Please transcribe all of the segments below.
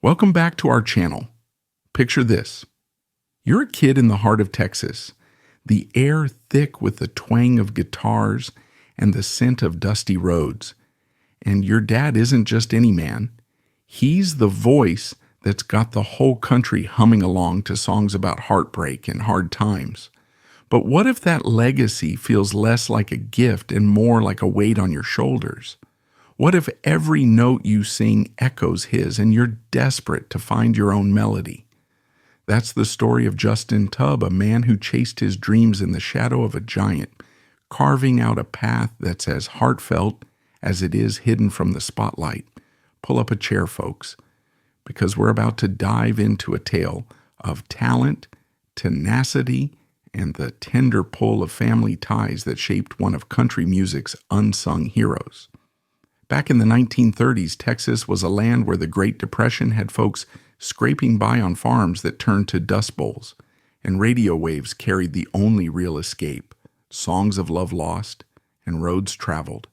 Welcome back to our channel. Picture this. You're a kid in the heart of Texas, the air thick with the twang of guitars and the scent of dusty roads. And your dad isn't just any man. He's the voice that's got the whole country humming along to songs about heartbreak and hard times. But what if that legacy feels less like a gift and more like a weight on your shoulders? What if every note you sing echoes his and you're desperate to find your own melody? That's the story of Justin Tubb, a man who chased his dreams in the shadow of a giant, carving out a path that's as heartfelt as it is hidden from the spotlight. Pull up a chair, folks, because we're about to dive into a tale of talent, tenacity, and the tender pull of family ties that shaped one of country music's unsung heroes. Back in the 1930s, Texas was a land where the Great Depression had folks scraping by on farms that turned to dust bowls, and radio waves carried the only real escape, songs of love lost and roads traveled.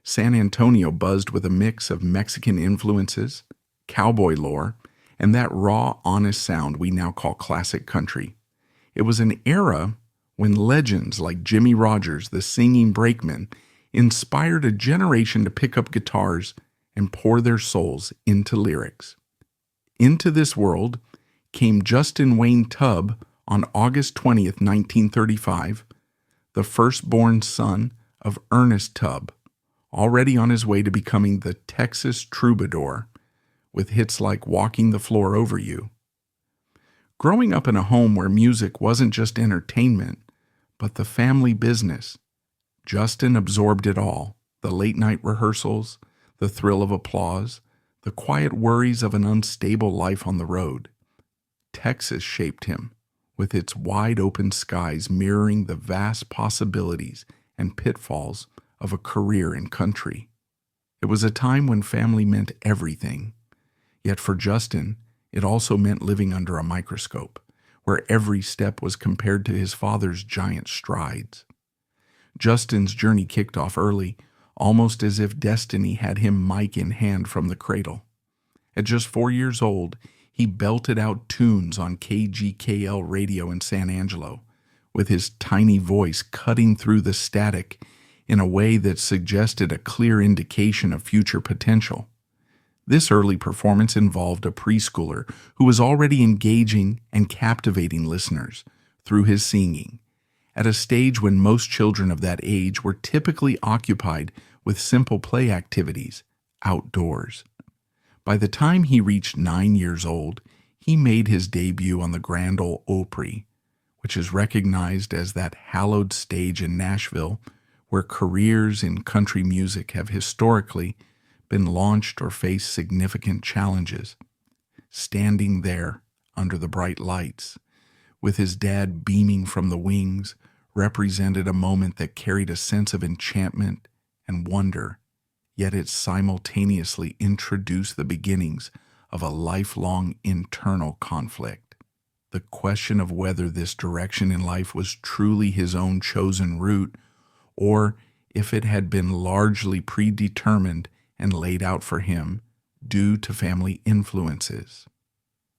San Antonio buzzed with a mix of Mexican influences, cowboy lore, and that raw, honest sound we now call classic country. It was an era when legends like Jimmie Rodgers, the singing brakeman, inspired a generation to pick up guitars and pour their souls into lyrics. Into this world came Justin Wayne Tubb on August 20th, 1935, the firstborn son of Ernest Tubb, already on his way to becoming the Texas troubadour, with hits like Walking the Floor Over You. Growing up in a home where music wasn't just entertainment, but the family business, Justin absorbed it all: the late-night rehearsals, the thrill of applause, the quiet worries of an unstable life on the road. Texas shaped him, with its wide-open skies mirroring the vast possibilities and pitfalls of a career in country. It was a time when family meant everything. Yet for Justin, it also meant living under a microscope, where every step was compared to his father's giant strides. Justin's journey kicked off early, almost as if destiny had him mic in hand from the cradle. At just 4 years old, he belted out tunes on KGKL radio in San Angelo, with his tiny voice cutting through the static in a way that suggested a clear indication of future potential. This early performance involved a preschooler who was already engaging and captivating listeners through his singing, at a stage when most children of that age were typically occupied with simple play activities outdoors. By the time he reached 9 years old, he made his debut on the Grand Ole Opry, which is recognized as that hallowed stage in Nashville where careers in country music have historically been launched or faced significant challenges. Standing there under the bright lights, with his dad beaming from the wings, represented a moment that carried a sense of enchantment and wonder, yet it simultaneously introduced the beginnings of a lifelong internal conflict. The question of whether this direction in life was truly his own chosen route, or if it had been largely predetermined and laid out for him due to family influences.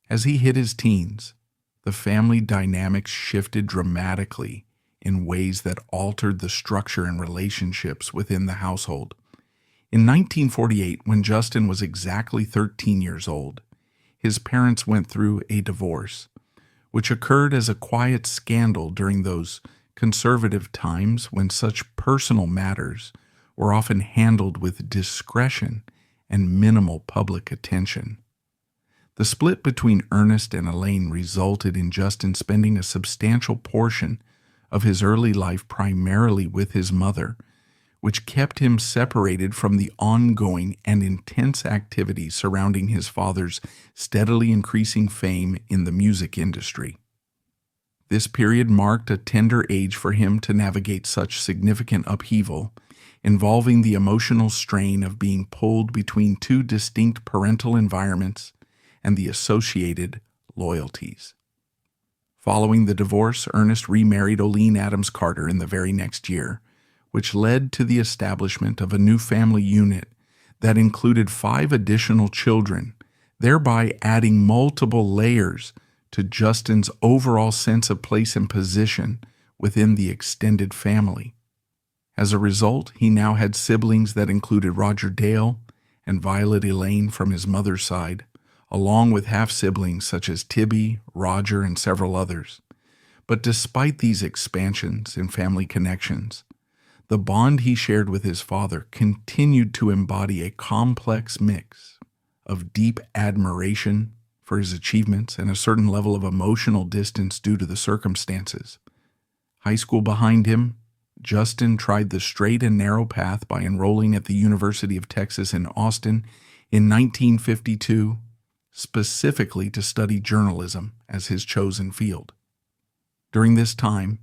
As he hit his teens, the family dynamics shifted dramatically in ways that altered the structure and relationships within the household. In 1948, when Justin was exactly 13 years old, his parents went through a divorce, which occurred as a quiet scandal during those conservative times when such personal matters were often handled with discretion and minimal public attention. The split between Ernest and Elaine resulted in Justin spending a substantial portion of his early life primarily with his mother, which kept him separated from the ongoing and intense activities surrounding his father's steadily increasing fame in the music industry. This period marked a tender age for him to navigate such significant upheaval, involving the emotional strain of being pulled between two distinct parental environments and the associated loyalties. Following the divorce, Ernest remarried Oline Adams Carter in the very next year, which led to the establishment of a new family unit that included 5 additional children thereby adding multiple layers to Justin's overall sense of place and position within the extended family. As a result, he now had siblings that included Roger Dale and Violet Elaine from his mother's side, along with half-siblings such as Tibby, Roger, and several others. But despite these expansions in family connections, the bond he shared with his father continued to embody a complex mix of deep admiration for his achievements and a certain level of emotional distance due to the circumstances. High school behind him, Justin tried the straight and narrow path by enrolling at the University of Texas in Austin in 1952, specifically to study journalism as his chosen field. During this time,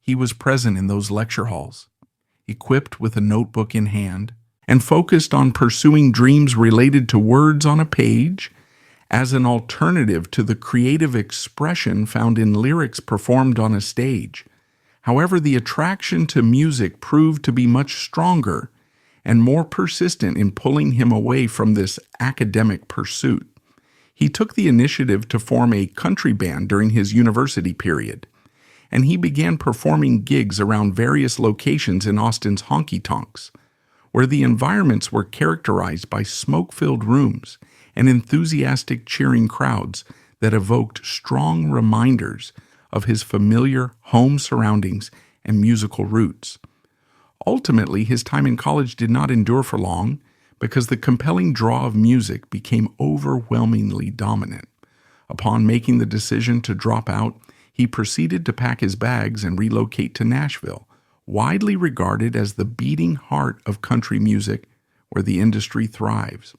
he was present in those lecture halls, equipped with a notebook in hand, and focused on pursuing dreams related to words on a page as an alternative to the creative expression found in lyrics performed on a stage. However, the attraction to music proved to be much stronger and more persistent in pulling him away from this academic pursuit. He took the initiative to form a country band during his university period, and he began performing gigs around various locations in Austin's honky-tonks, where the environments were characterized by smoke-filled rooms and enthusiastic cheering crowds that evoked strong reminders of his familiar home surroundings and musical roots. Ultimately, his time in college did not endure for long because the compelling draw of music became overwhelmingly dominant. Upon making the decision to drop out, he proceeded to pack his bags and relocate to Nashville, widely regarded as the beating heart of country music where the industry thrives.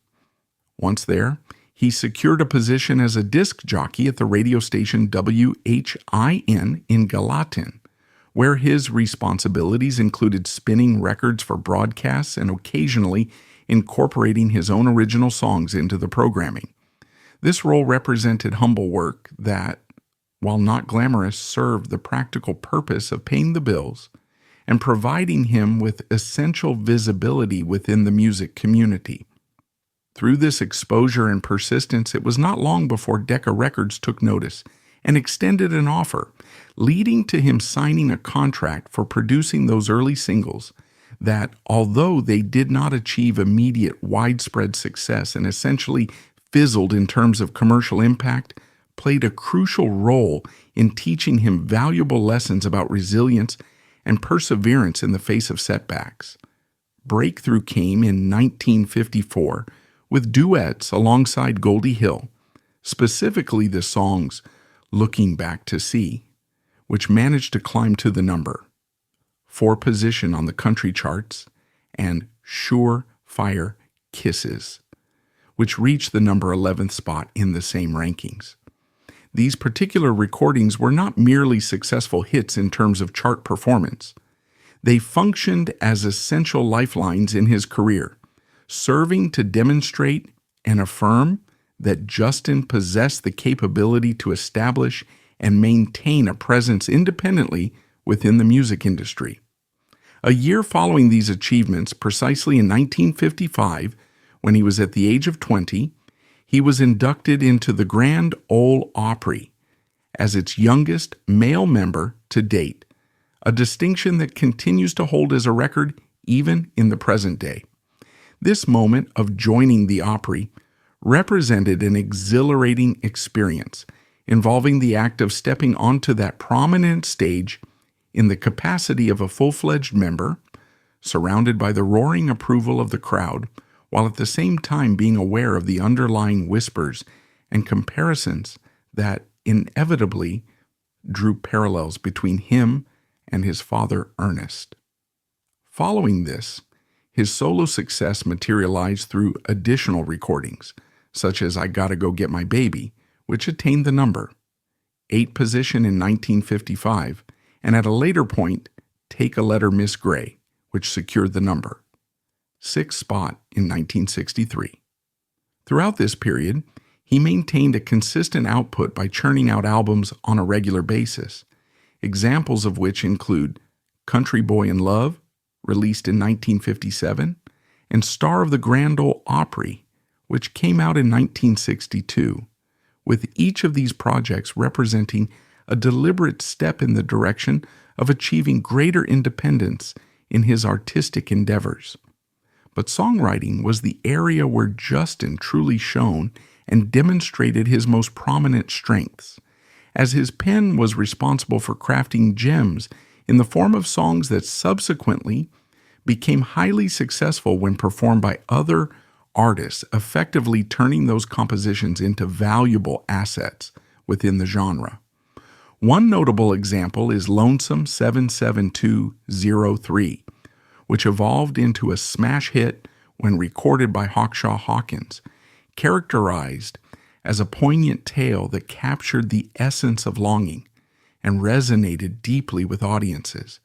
Once there, he secured a position as a disc jockey at the radio station WHIN in Gallatin, where his responsibilities included spinning records for broadcasts and occasionally incorporating his own original songs into the programming. This role represented humble work that, while not glamorous, served the practical purpose of paying the bills and providing him with essential visibility within the music community. Through this exposure and persistence, it was not long before Decca Records took notice and extended an offer, leading to him signing a contract for producing those early singles that, although they did not achieve immediate widespread success and essentially fizzled in terms of commercial impact, played a crucial role in teaching him valuable lessons about resilience and perseverance in the face of setbacks. Breakthrough came in 1954 with duets alongside Goldie Hill, specifically the songs Looking Back to See, which managed to climb to the number 4 position on the country charts, and Sure Fire Kisses, which reached the number 11th spot in the same rankings. These particular recordings were not merely successful hits in terms of chart performance. They functioned as essential lifelines in his career, serving to demonstrate and affirm that Justin possessed the capability to establish and maintain a presence independently within the music industry. A year following these achievements, precisely in 1955, when he was at the age of 20, he was inducted into the Grand Ole Opry as its youngest male member to date, a distinction that continues to hold as a record even in the present day. This moment of joining the Opry represented an exhilarating experience involving the act of stepping onto that prominent stage in the capacity of a full-fledged member, surrounded by the roaring approval of the crowd, while at the same time being aware of the underlying whispers and comparisons that inevitably drew parallels between him and his father Ernest. Following this, his solo success materialized through additional recordings, such as I Gotta Go Get My Baby, which attained the number 8 position in 1955, and at a later point, Take a Letter Miss Gray, which secured the number 6th spot in 1963. Throughout this period, he maintained a consistent output by churning out albums on a regular basis, examples of which include Country Boy in Love, released in 1957, and Star of the Grand Ole Opry, which came out in 1962, with each of these projects representing a deliberate step in the direction of achieving greater independence in his artistic endeavors. But songwriting was the area where Justin truly shone and demonstrated his most prominent strengths, as his pen was responsible for crafting gems in the form of songs that subsequently became highly successful when performed by other artists, effectively turning those compositions into valuable assets within the genre. One notable example is Lonesome 77203, which evolved into a smash hit when recorded by Hawkshaw Hawkins, characterized as a poignant tale that captured the essence of longing and resonated deeply with audiences,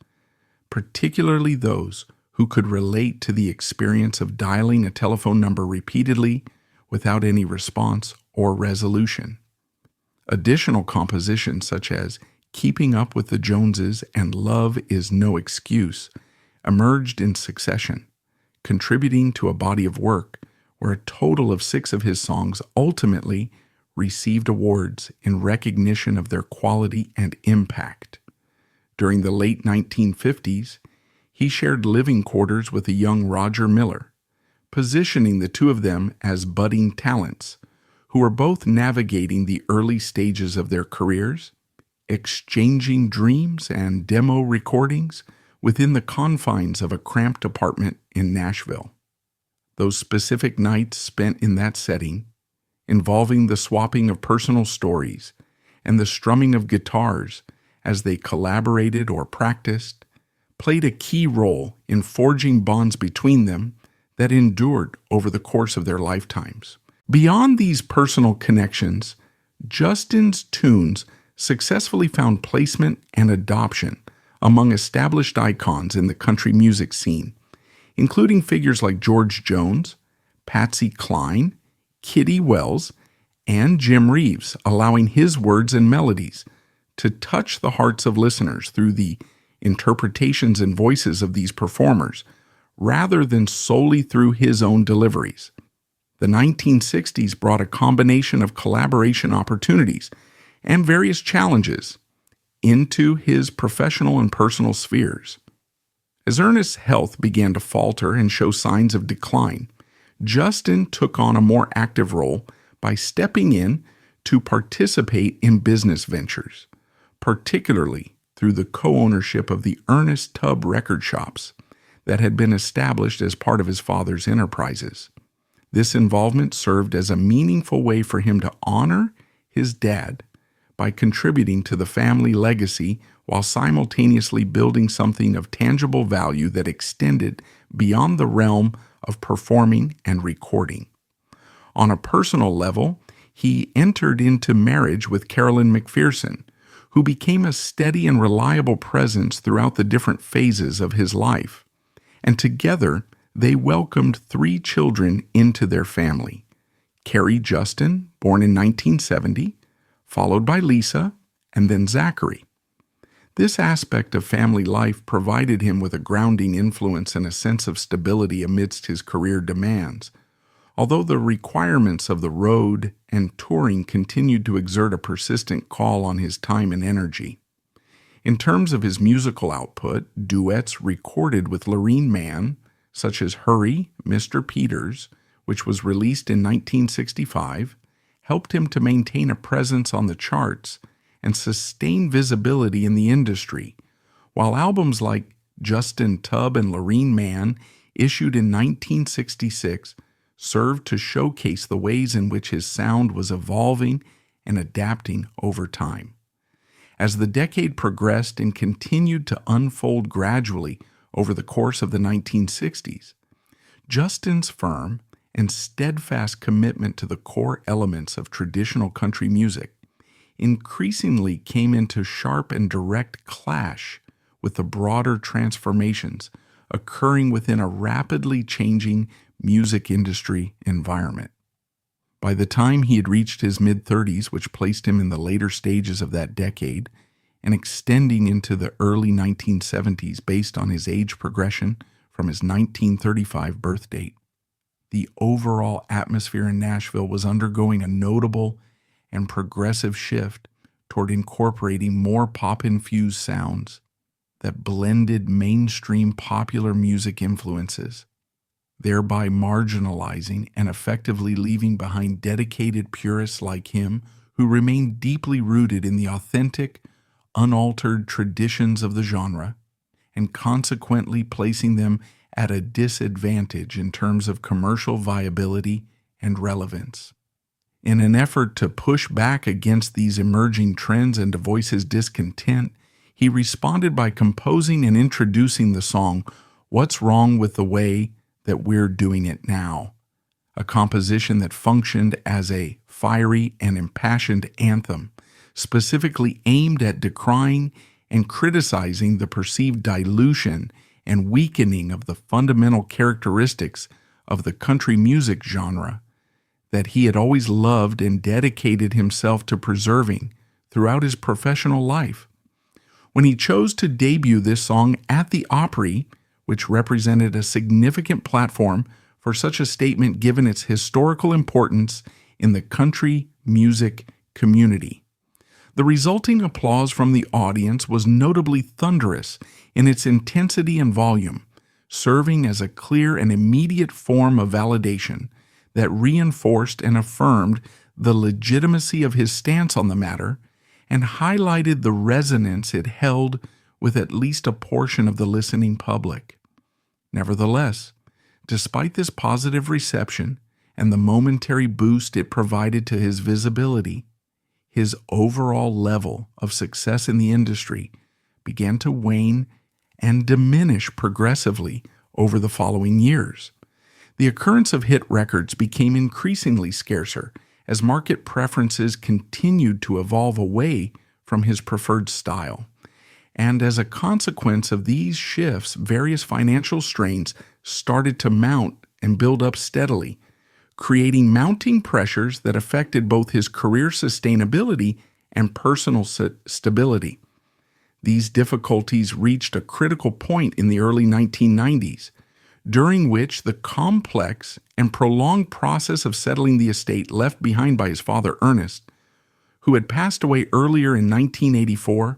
particularly those who could relate to the experience of dialing a telephone number repeatedly without any response or resolution. Additional compositions such as Keeping Up with the Joneses and Love Is No Excuse emerged in succession, contributing to a body of work where a total of 6 of his songs ultimately received awards in recognition of their quality and impact. During the late 1950s, he shared living quarters with a young Roger Miller, positioning the two of them as budding talents who were both navigating the early stages of their careers, exchanging dreams and demo recordings within the confines of a cramped apartment in Nashville. Those specific nights spent in that setting, involving the swapping of personal stories and the strumming of guitars as they collaborated or practiced, played a key role in forging bonds between them that endured over the course of their lifetimes. Beyond these personal connections, Justin's tunes successfully found placement and adoption among established icons in the country music scene, including figures like George Jones, Patsy Cline, Kitty Wells, and Jim Reeves, allowing his words and melodies to touch the hearts of listeners through the interpretations and voices of these performers, rather than solely through his own deliveries. The 1960s brought a combination of collaboration opportunities and various challenges into his professional and personal spheres. As Ernest's health began to falter and show signs of decline, Justin took on a more active role by stepping in to participate in business ventures, particularly through the co-ownership of the Ernest Tubb record shops that had been established as part of his father's enterprises. This involvement served as a meaningful way for him to honor his dad by contributing to the family legacy while simultaneously building something of tangible value that extended beyond the realm of performing and recording. On a personal level, he entered into marriage with Carolyn McPherson, who became a steady and reliable presence throughout the different phases of his life. And together, they welcomed 3 children into their family. Carrie Justin, born in 1970, followed by Lisa, and then Zachary. This aspect of family life provided him with a grounding influence and a sense of stability amidst his career demands, although the requirements of the road and touring continued to exert a persistent call on his time and energy. In terms of his musical output, duets recorded with Lorene Mann, such as Hurry, Mr. Peters, which was released in 1965, helped him to maintain a presence on the charts and sustain visibility in the industry, while albums like Justin Tubb and Lorene Mann, issued in 1966, served to showcase the ways in which his sound was evolving and adapting over time. As the decade progressed and continued to unfold gradually over the course of the 1960s, Justin's firm and steadfast commitment to the core elements of traditional country music increasingly came into sharp and direct clash with the broader transformations occurring within a rapidly changing music industry environment. By the time he had reached his mid-30s, which placed him in the later stages of that decade, and extending into the early 1970s based on his age progression from his 1935 birth date, the overall atmosphere in Nashville was undergoing a notable and progressive shift toward incorporating more pop-infused sounds that blended mainstream popular music influences, thereby marginalizing and effectively leaving behind dedicated purists like him who remained deeply rooted in the authentic, unaltered traditions of the genre, and consequently placing them at a disadvantage in terms of commercial viability and relevance. In an effort to push back against these emerging trends and to voice his discontent, he responded by composing and introducing the song "What's Wrong with the Way That We're Doing It Now," a composition that functioned as a fiery and impassioned anthem, specifically aimed at decrying and criticizing the perceived dilution and weakening of the fundamental characteristics of the country music genre that he had always loved and dedicated himself to preserving throughout his professional life. When he chose to debut this song at the Opry, which represented a significant platform for such a statement given its historical importance in the country music community, the resulting applause from the audience was notably thunderous in its intensity and volume, serving as a clear and immediate form of validation that reinforced and affirmed the legitimacy of his stance on the matter and highlighted the resonance it held with at least a portion of the listening public. Nevertheless, despite this positive reception and the momentary boost it provided to his visibility, his overall level of success in the industry began to wane and diminish progressively over the following years. The occurrence of hit records became increasingly scarcer as market preferences continued to evolve away from his preferred style. And as a consequence of these shifts, various financial strains started to mount and build up steadily, creating mounting pressures that affected both his career sustainability and personal stability. These difficulties reached a critical point in the early 1990s, during which the complex and prolonged process of settling the estate left behind by his father Ernest, who had passed away earlier in 1984,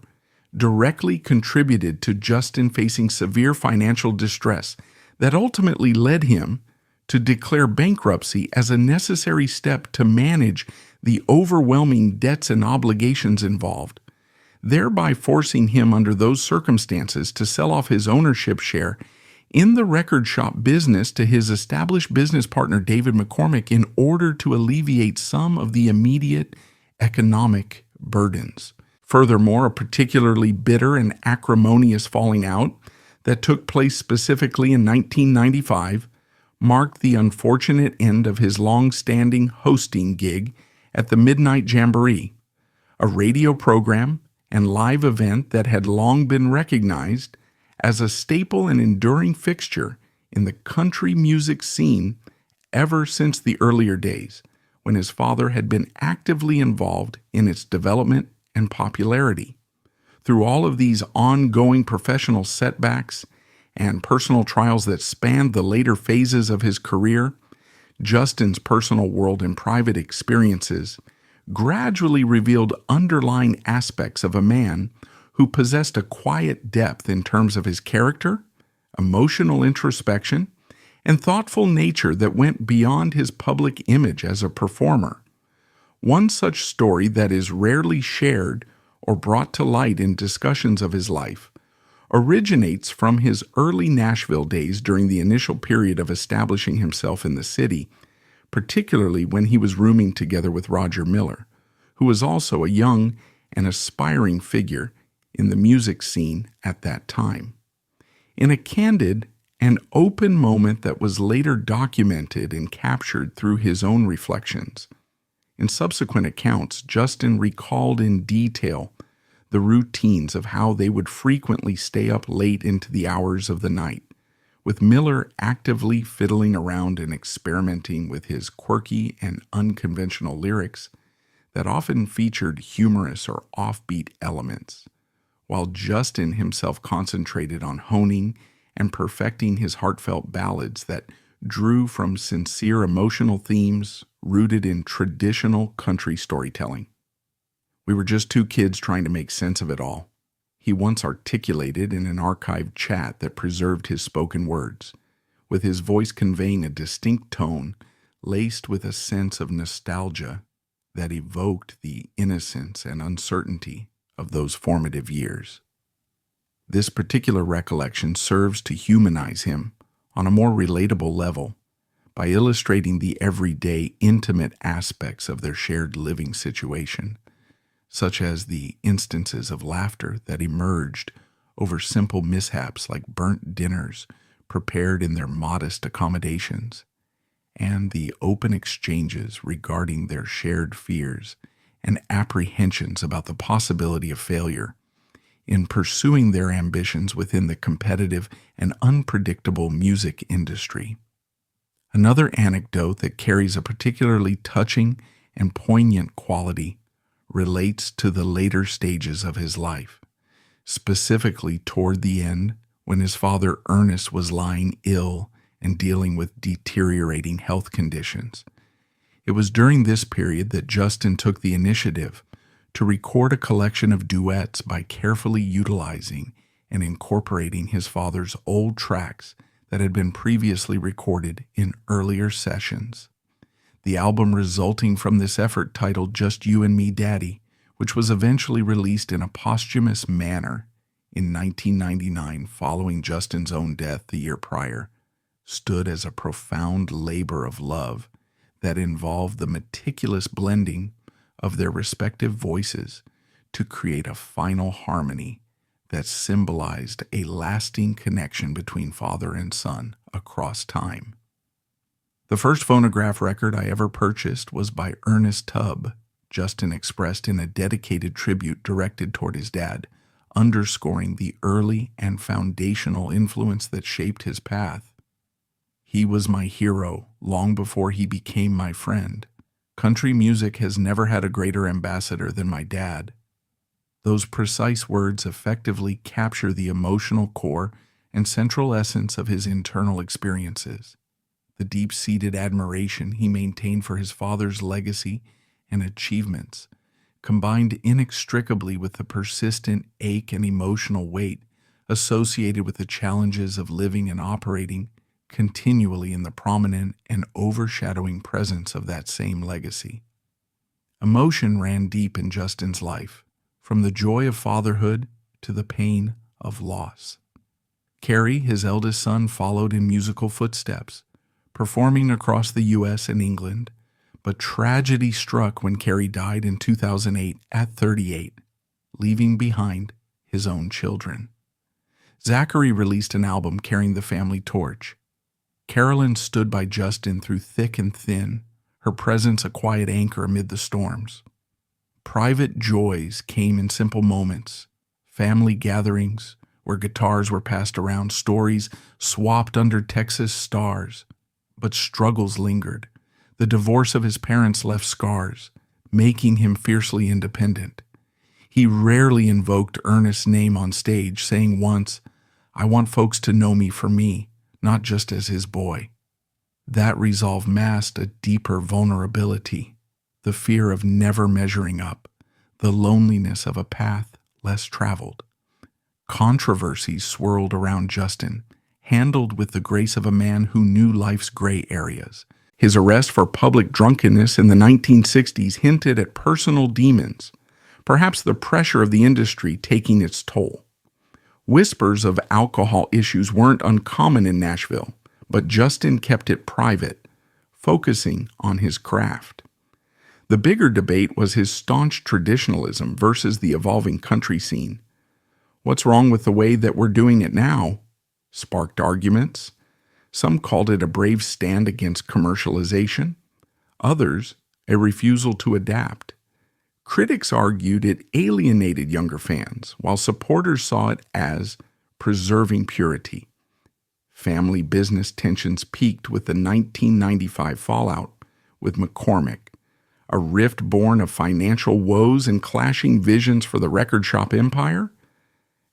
directly contributed to Justin facing severe financial distress that ultimately led him to declare bankruptcy as a necessary step to manage the overwhelming debts and obligations involved, thereby forcing him under those circumstances to sell off his ownership share in the record shop business to his established business partner David McCormick in order to alleviate some of the immediate economic burdens. Furthermore, a particularly bitter and acrimonious falling out that took place specifically in 1995 marked the unfortunate end of his long-standing hosting gig at the Midnight Jamboree, a radio program and live event that had long been recognized as a staple and enduring fixture in the country music scene ever since the earlier days, when his father had been actively involved in its development and popularity. Through all of these ongoing professional setbacks and personal trials that spanned the later phases of his career, Justin's personal world and private experiences gradually revealed underlying aspects of a man who possessed a quiet depth in terms of his character, emotional introspection, and thoughtful nature that went beyond his public image as a performer. One such story that is rarely shared or brought to light in discussions of his life originates from his early Nashville days during the initial period of establishing himself in the city, particularly when he was rooming together with Roger Miller, who was also a young and aspiring figure in the music scene at that time. In a candid and open moment that was later documented and captured through his own reflections, in subsequent accounts, Justin recalled in detail the routines of how they would frequently stay up late into the hours of the night, with Miller actively fiddling around and experimenting with his quirky and unconventional lyrics that often featured humorous or offbeat elements, while Justin himself concentrated on honing and perfecting his heartfelt ballads that drew from sincere emotional themes rooted in traditional country storytelling. We were just two kids trying to make sense of it all. He once articulated in an archived chat that preserved his spoken words, with his voice conveying a distinct tone laced with a sense of nostalgia that evoked the innocence and uncertainty of those formative years. This particular recollection serves to humanize him on a more relatable level by illustrating the everyday, intimate aspects of their shared living situation, such as the instances of laughter that emerged over simple mishaps like burnt dinners prepared in their modest accommodations, and the open exchanges regarding their shared fears and apprehensions about the possibility of failure in pursuing their ambitions within the competitive and unpredictable music industry. Another anecdote that carries a particularly touching and poignant quality relates to the later stages of his life, specifically toward the end when his father Ernest was lying ill and dealing with deteriorating health conditions. It was during this period that Justin took the initiative to record a collection of duets by carefully utilizing and incorporating his father's old tracks that had been previously recorded in earlier sessions. The album resulting from this effort, titled Just You and Me, Daddy, which was eventually released in a posthumous manner in 1999 following Justin's own death the year prior, stood as a profound labor of love that involved the meticulous blending of their respective voices to create a final harmony that symbolized a lasting connection between father and son across time. The first phonograph record I ever purchased was by Ernest Tubb, Justin expressed in a dedicated tribute directed toward his dad, underscoring the early and foundational influence that shaped his path. He was my hero long before he became my friend. Country music has never had a greater ambassador than my dad. Those precise words effectively capture the emotional core and central essence of his internal experiences. The deep-seated admiration he maintained for his father's legacy and achievements, combined inextricably with the persistent ache and emotional weight associated with the challenges of living and operating continually in the prominent and overshadowing presence of that same legacy. Emotion ran deep in Justin's life, from the joy of fatherhood to the pain of loss. Carrie, his eldest son, followed in musical footsteps, performing across the U.S. and England, but tragedy struck when Carrie died in 2008 at 38, leaving behind his own children. Zachary released an album carrying the family torch. Carolyn stood by Justin through thick and thin, her presence a quiet anchor amid the storms. Private joys came in simple moments, family gatherings where guitars were passed around, stories swapped under Texas stars. But struggles lingered. The divorce of his parents left scars, making him fiercely independent. He rarely invoked Ernest's name on stage, saying once, "I want folks to know me for me, not just as his boy." That resolve masked a deeper vulnerability, the fear of never measuring up, the loneliness of a path less traveled. Controversies swirled around Justin, handled with the grace of a man who knew life's gray areas. His arrest for public drunkenness in the 1960s hinted at personal demons, perhaps the pressure of the industry taking its toll. Whispers of alcohol issues weren't uncommon in Nashville, but Justin kept it private, focusing on his craft. The bigger debate was his staunch traditionalism versus the evolving country scene. "What's wrong with the way that we're doing it now?" sparked arguments. Some called it a brave stand against commercialization, others a refusal to adapt. Critics argued it alienated younger fans, while supporters saw it as preserving purity. Family business tensions peaked with the 1995 fallout with McCormick, a rift born of financial woes and clashing visions for the record shop empire,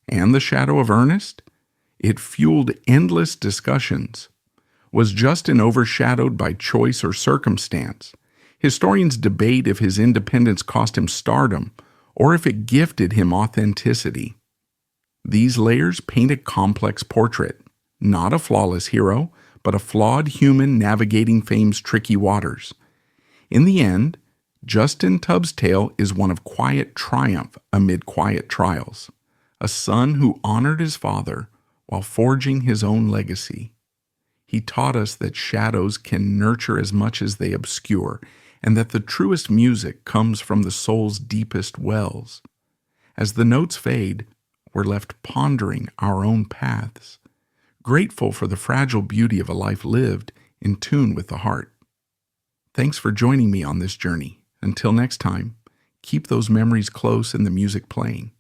and the shadow of Ernest. It fueled endless discussions. Was Justin overshadowed by choice or circumstance? Historians debate if his independence cost him stardom or if it gifted him authenticity. These layers paint a complex portrait, not a flawless hero, but a flawed human navigating fame's tricky waters. In the end, Justin Tubb's tale is one of quiet triumph amid quiet trials, a son who honored his father while forging his own legacy. He taught us that shadows can nurture as much as they obscure, and that the truest music comes from the soul's deepest wells. As the notes fade, we're left pondering our own paths, grateful for the fragile beauty of a life lived in tune with the heart. Thanks for joining me on this journey. Until next time, keep those memories close and the music playing.